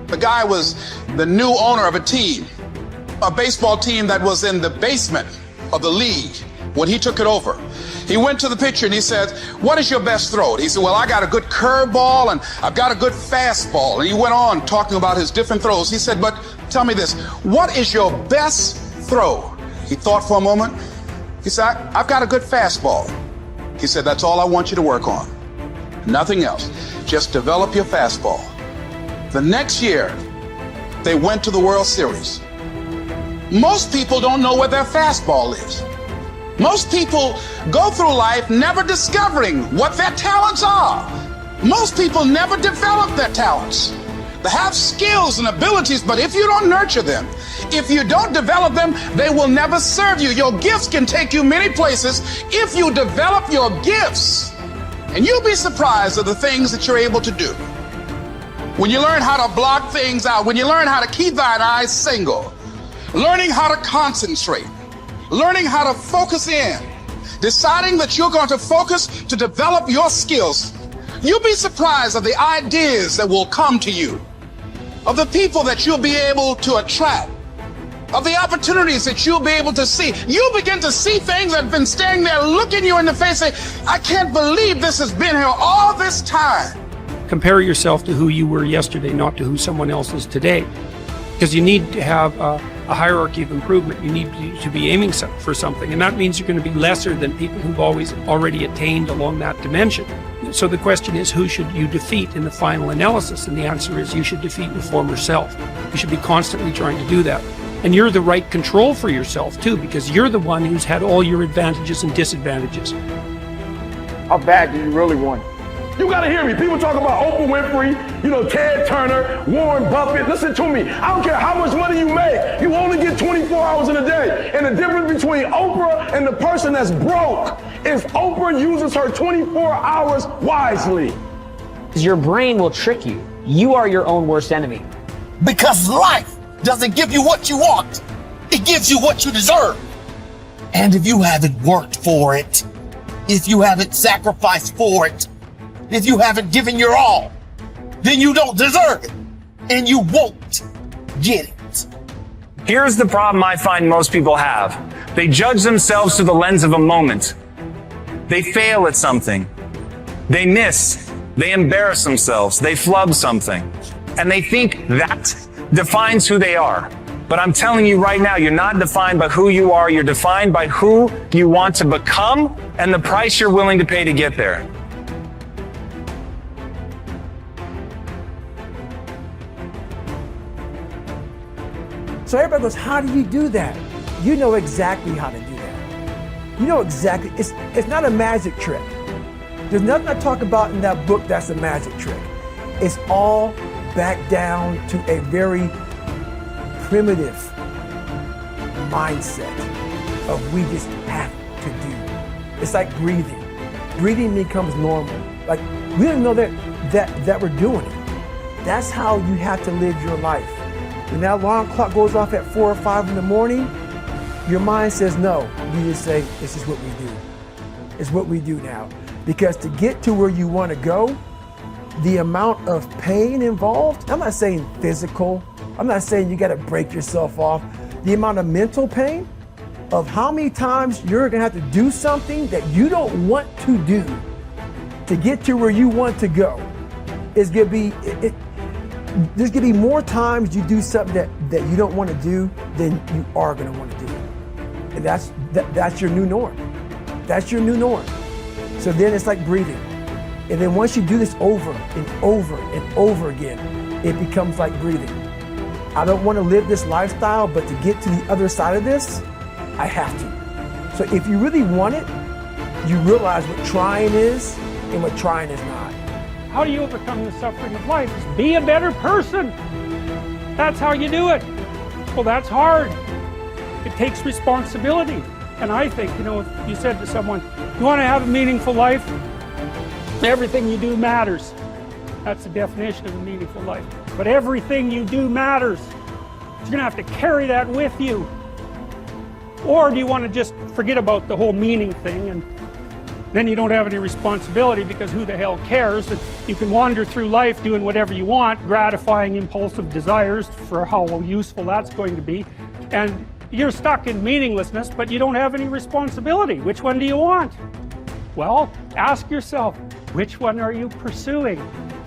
The guy was the new owner of a team, a baseball team that was in the basement of the league when he took it over. He went to the pitcher and he said, "What is your best throw?" He said, "Well, I got a good curveball and I've got a good fastball." And he went on talking about his different throws. He said, "But tell me this, what is your best throw?" He thought for a moment. He said, "I've got a good fastball." He said, "That's all I want you to work on. Nothing else. Just develop your fastball." The next year, they went to the World Series. Most people don't know where their fastball is. Most people go through life never discovering what their talents are. Most people never develop their talents. They have skills and abilities, but if you don't nurture them, if you don't develop them, they will never serve you. Your gifts can take you many places if you develop your gifts. And you'll be surprised at the things that you're able to do. When you learn how to block things out, when you learn how to keep thine eyes single, learning how to concentrate, learning how to focus in, deciding that you're going to focus to develop your skills, you'll be surprised at the ideas that will come to you, of the people that you'll be able to attract, of the opportunities that you'll be able to see. You'll begin to see things that have been standing there looking you in the face saying, "I can't believe this has been here all this time." Compare yourself to who you were yesterday, not to who someone else is today. Because you need to have a hierarchy of improvement. You need to be aiming for something. And that means you're going to be lesser than people who've already attained along that dimension. So the question is, who should you defeat in the final analysis? And the answer is, you should defeat your former self. You should be constantly trying to do that. And you're the right control for yourself too, because you're the one who's had all your advantages and disadvantages. How bad do you really want it? You gotta hear me. People talk about Oprah Winfrey, Ted Turner, Warren Buffett. Listen to me. I don't care how much money you make. You only get 24 hours in a day. And the difference between Oprah and the person that's broke is Oprah uses her 24 hours wisely. Your brain will trick you. You are your own worst enemy. Because life doesn't give you what you want. It gives you what you deserve. And if you haven't worked for it, if you haven't sacrificed for it, if you haven't given your all, then you don't deserve it, and you won't get it. Here's the problem I find most people have. They judge themselves through the lens of a moment. They fail at something. They miss. They embarrass themselves. They flub something. And they think that defines who they are. But I'm telling you right now, you're not defined by who you are. You're defined by who you want to become and the price you're willing to pay to get there. So everybody goes, how do you do that? You know exactly how to do that. You know exactly, it's not a magic trick. There's nothing I talk about in that book that's a magic trick. It's all back down to a very primitive mindset of we just have to do. It's like breathing. Breathing becomes normal. Like we don't know that we're doing it. That's how you have to live your life. When that alarm clock goes off at 4 or 5 in the morning, your mind says no. You just say, this is what we do. It's what we do now. Because to get to where you want to go, the amount of pain involved, I'm not saying physical, I'm not saying you got to break yourself off. The amount of mental pain of how many times you're going to have to do something that you don't want to do to get to where you want to go is going to be, there's going to be more times you do something that you don't want to do than you are going to want to do. And that's your new norm. That's your new norm. So then it's like breathing. And then once you do this over and over and over again, it becomes like breathing. I don't want to live this lifestyle, but to get to the other side of this, I have to. So if you really want it, you realize what trying is and what trying is not. How do you overcome the suffering of life? Is be a better person. That's how you do it. Well, that's hard. It takes responsibility. And I think, if you said to someone, you want to have a meaningful life? Everything you do matters. That's the definition of a meaningful life. But everything you do matters. You're going to have to carry that with you. Or do you want to just forget about the whole meaning thing and then you don't have any responsibility, because who the hell cares? You can wander through life doing whatever you want, gratifying impulsive desires for how useful that's going to be, and you're stuck in meaninglessness, but you don't have any responsibility. Which one do you want? Well, ask yourself, which one are you pursuing?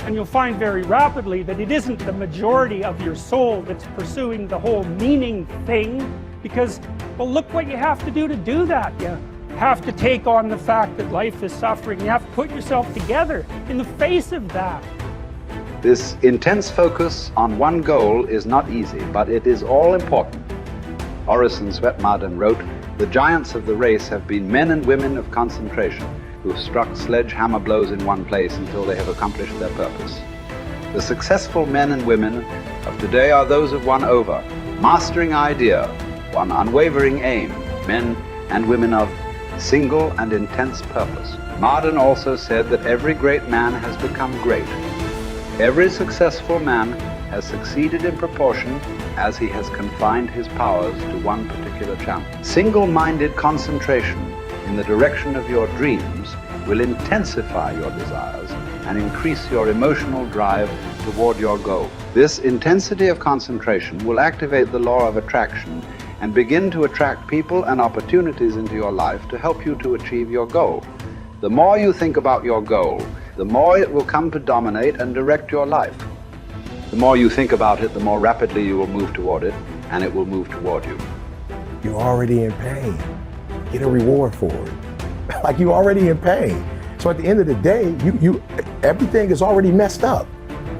And you'll find very rapidly that it isn't the majority of your soul that's pursuing the whole meaning thing, because, well, look what you have to do that. You have to take on the fact that life is suffering. You have to put yourself together in the face of that. This intense focus on one goal is not easy, but it is all important. Orison Swetmarden wrote, "The giants of the race have been men and women of concentration who have struck sledgehammer blows in one place until they have accomplished their purpose. The successful men and women of today are those of one over, mastering idea, one unwavering aim, men and women of single and intense purpose." Marden also said that every great man has become great. Every successful man has succeeded in proportion as he has confined his powers to one particular channel. Single-minded concentration in the direction of your dreams will intensify your desires and increase your emotional drive toward your goal. This intensity of concentration will activate the law of attraction and begin to attract people and opportunities into your life to help you to achieve your goal. The more you think about your goal, the more it will come to dominate and direct your life. The more you think about it, the more rapidly you will move toward it, and it will move toward you. You're already in pain. Get a reward for it. Like, you're already in pain. So at the end of the day, everything is already messed up.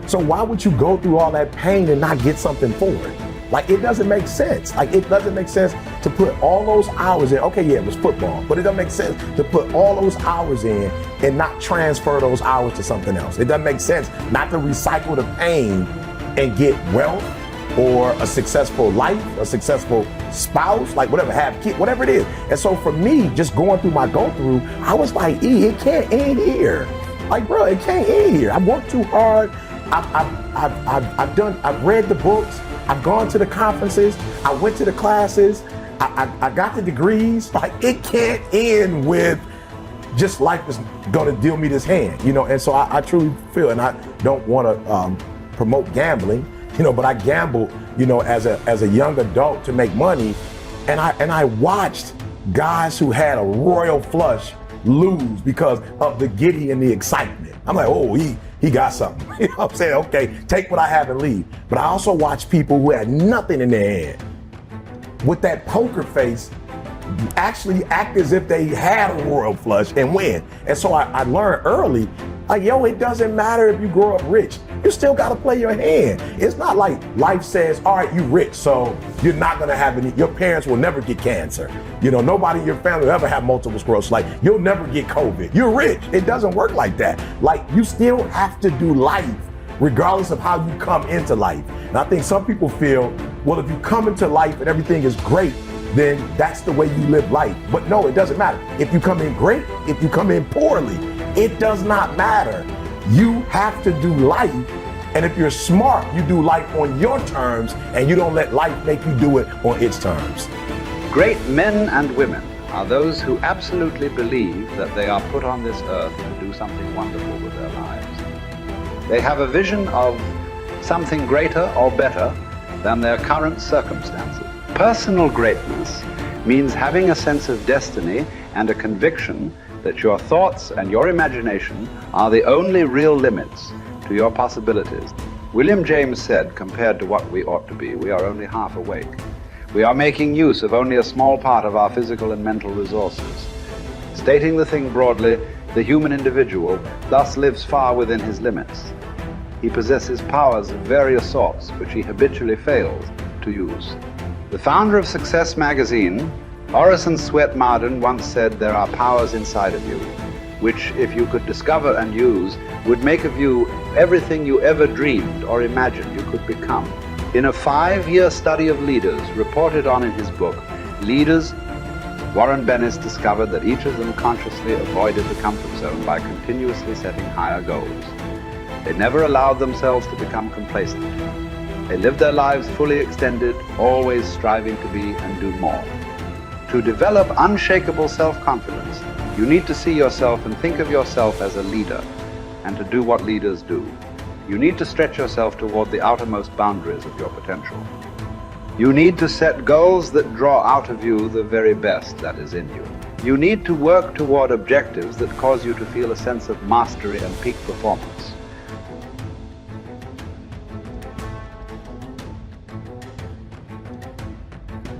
So why would you go through all that pain and not get something for it? Like, it doesn't make sense. Like, it doesn't make sense to put all those hours in. Okay, yeah, it was football, but it doesn't make sense to put all those hours in and not transfer those hours to something else. It doesn't make sense not to recycle the pain and get wealth or a successful life, a successful spouse, like whatever, have kids, whatever it is. And so for me, just going through my go-through, I was like, it can't end here. Like, bro, it can't end here. I've worked too hard. I've read the books. I've gone to the conferences. I went to the classes. I got the degrees. Like, it can't end with just life is gonna deal me this hand, you know? And so I truly feel, and I don't wanna promote gambling, you know, but I gambled, you know, as a young adult to make money. And I watched guys who had a royal flush lose because of the giddy and the excitement. I'm like, oh, he got something. You know what I'm saying? Okay, take what I have and leave. But I also watched people who had nothing in their hand with that poker face actually act as if they had a royal flush and win. And so I learned early, like, yo, it doesn't matter if you grow up rich. You still got to play your hand. It's not like life says, all right, you rich, so you're not going to have any, your parents will never get cancer. You know, nobody in your family will ever have multiple sclerosis. Like, you'll never get COVID. You're rich. It doesn't work like that. Like, you still have to do life regardless of how you come into life. And I think some people feel, well, if you come into life and everything is great, then that's the way you live life. But no, it doesn't matter. If you come in great, if you come in poorly, it does not matter. You have to do life. And if you're smart, you do life on your terms and you don't let life make you do it on its terms. Great men and women are those who absolutely believe that they are put on this earth to do something wonderful with their lives. They have a vision of something greater or better than their current circumstances. Personal greatness means having a sense of destiny and a conviction that your thoughts and your imagination are the only real limits to your possibilities. William James said, compared to what we ought to be, we are only half awake. We are making use of only a small part of our physical and mental resources. Stating the thing broadly, the human individual thus lives far within his limits. He possesses powers of various sorts which he habitually fails to use. The founder of Success magazine, Orison Swetmarden, once said, there are powers inside of you, which, if you could discover and use, would make of you everything you ever dreamed or imagined you could become. In a 5-year study of leaders reported on in his book, Leaders, Warren Bennis discovered that each of them consciously avoided the comfort zone by continuously setting higher goals. They never allowed themselves to become complacent. They lived their lives fully extended, always striving to be and do more. To develop unshakable self-confidence, You need to see yourself and think of yourself as a leader, and to do what leaders do. You need to stretch yourself toward the outermost boundaries of your potential. You need to set goals that draw out of you the very best that is in you. You need to work toward objectives that cause you to feel a sense of mastery and peak performance.